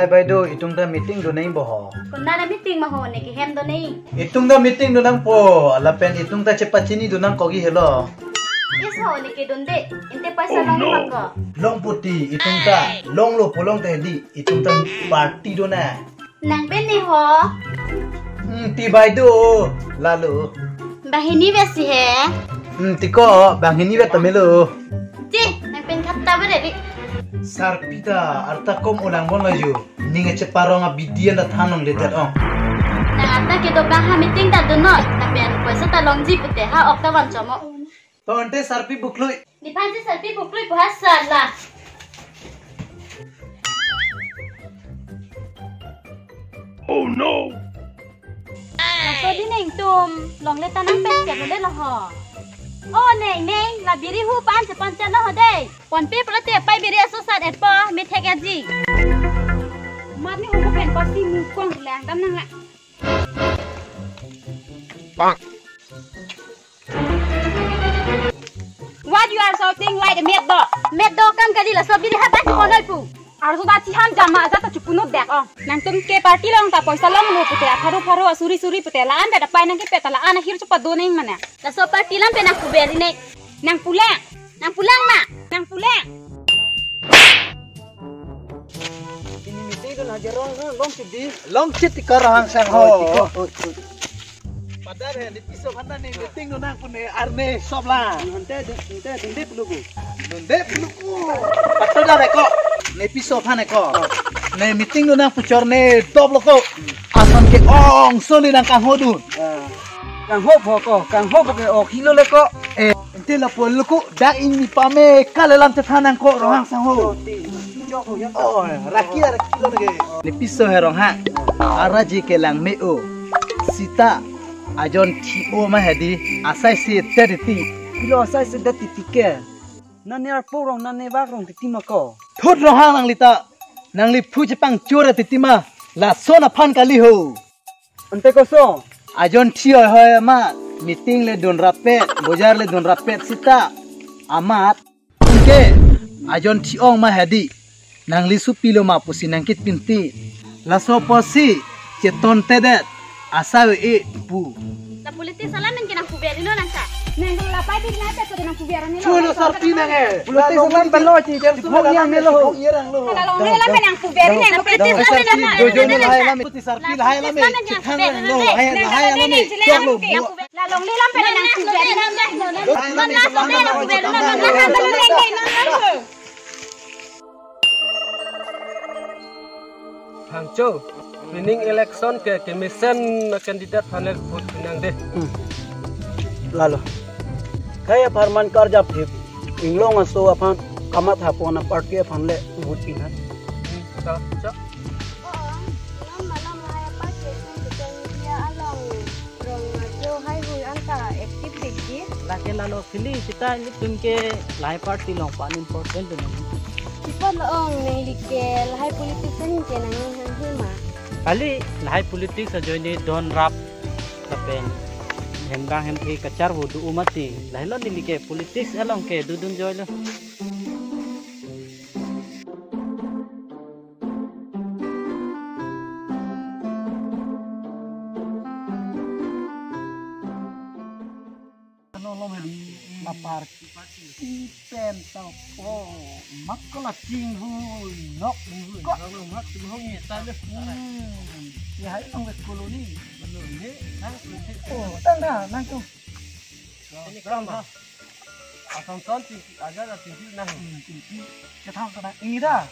Hai Baido, itung da meeting do nai boho. Kunda na meeting maho ne ki hem do nei. Itung da meeting do nang po, lapen itung da cepat sini do nang kogi hello. Yes ho ne ki donde. Inte paisa long mako. Long puti, itung da long lo polong tadi, itung da party do na. Nang ben ni ho. Ti Baido, lalu. Bahini besi he. Tiko, bang ini bet tamelo. Ji, nang ben khatta bare ri. Sarpita, arta kom ulang bon laju. Ninga ceparo nga bidian da thanong leter ong. Nang ata ke do bang ha meeting ta do no. Ta ben paisa ta long ji pute ha ok ta wan chomo. Tonte sarpi buklui. Ni panji sarpi buklui bahasa la. Oh no! So di neng tum long le ta nang pen ke no le la ho. Oh neng la biri hu pan se pan chan la ho dei. Pon pi prate pai biri aso sat et po mi thek ya ji. Mat ni hu ko pen pa si mu kwang lang tam nang la. Bang! What you are shouting like a mad dog? Mad dog kam kali la so biri ha pa ko noi pu. Ar so da chi ham jama za ta chupuno dek oh. Nang tum ke party long ta paisa long lo pute faru suri pute la an da pai nang ke petala ana hir chupa do neng mana. La so party lam pe nang kuberi nei. Nang pulang ma. Nang pulang. Ini meeting do na jerong long chidi. Long chit karang sang ho. Padahal he di piso kanda ni meeting do na kune arne sobla. Hante dende puluku. Dende puluku. Patto da ko. Ne piso phane ko. Ne meeting do na puchor ne top loko. Asan ke ong soli nang kang hodu. Kang ho phoko, kang ho ke ok hilo le ko. Ente la pol loko da ini pame kalelam te thanang ko rohang sang ho. Oh, rakia lo ge. Ne piso he rong ha. Araji ke lang meo. Sita ajon TO ma hedi asai si terti. Ilo asai si dati tike. Nane ar porong nane wagrong titima ko. Thut rohang nang lita. Nang li phu pang chora titima. La sona phan kali ho. Ante ko so. Ajon TO hoy ma meeting le don rapet, bojar le don rapet sita. Amat ke ajon TO ma hedi. Nang li supilo ma pusi nang kit pinti. La so posi ceton tedet. Asawe pu. La politis salah nang kinang kuberi no nang sa. Nang la pai di na te nang kuberi ni lo. Chulo sarpi nang e. Politis salam belo ci jam sumo yang melo. La long le la pe nang kuberi nang politis salah nang. Dojo ni hai lame. Puti sarpi hai lame. Chithan lo hai lame. Cholo. La long le la pe nang kuberi nang. Man la so de nang kuberi nang la ha belo nang nang. Hangzhou winning election ke commission kandidat panel vote pinang deh. Lalu. Kaya farman karja phip. Inglong aso apan kamat hapona party apan le vote pinang. Cak. Laki lalu pilih kita ini tim ke lai party long pan important tu. Sipot loong nang likel hai politician ke nang hang hima. Kali lai politik sajo ini don rap kapen hemgang hem ke kacar wudu umati. Lai lo ni ke politik elong ke dudun joy lo. Lapar pen tau oh makala ting hu nok kok mak tu hu ni ta le ya hai ong ke koloni ni nang oh tang dah nang tu Ini kerang dah. Asam son ada tinggi nang. ke thang ka i dah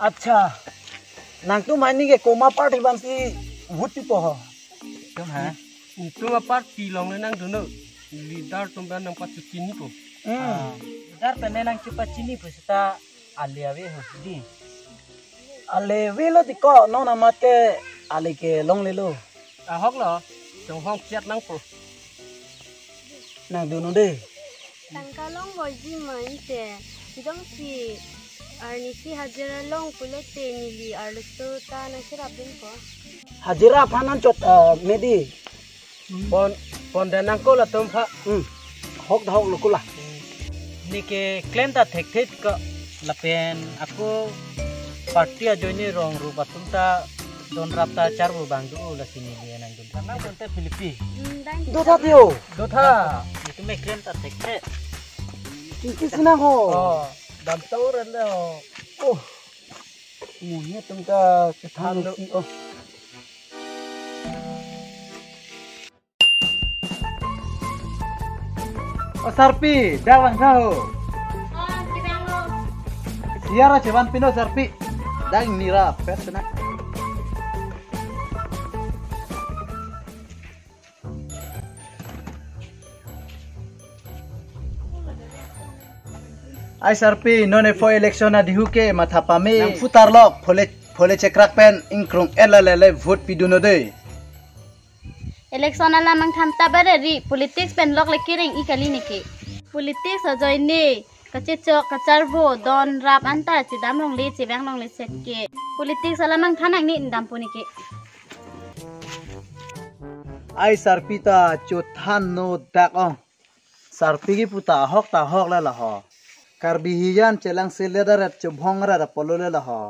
अच्छा nang tu main ni ke koma party bansi vuti poho Tum ha. Itu apa pilong nang dulu. Lidar tumban nang pasuki ni ko. dar pene nang chupa chini pusita aliawe hosdi alewe lo tiko no namate ale ke long le lo Ahok lo. Trong hong chat nang po. nang du no de Tangkalong boji mante. Idong si Arnisi hajira long pulete nili arluto ta na sirapin ko. hajira phanan chot medi Pon dan nang ko la tum pha. hok da hok lo kula nike klenta thek ka lapen aku party ajo ni rong ru batunta don rapta charbu bang du la sini dia nang dun karena bonte Filipi Dota tio. dotha itu me klenta thek Kiki senang ho. oh dam tauran le Oh. Munya tengka kethan si oh. Oh Sarpi, dalang kau. Siara ceban pino Sarpi. Dang nira pesna. Ai Sarpi none fo election na dihuke mathapame nang futar lok phole chekrak pen ingkrong elalele vote piduno de. Election ala mang tham tabare ri politics pen lok lekiring ikali niki. Politics ajoy ne kache chok kacharbo don rap anta chidam long le chibang long le setke. Politics ala mang thanang ni ndam puniki. Ai Sarpi ta chothan no dak oh. Sarpi gi puta hok la la ho. Karbihiyan celang selera rat chobhongra ra polole la ho.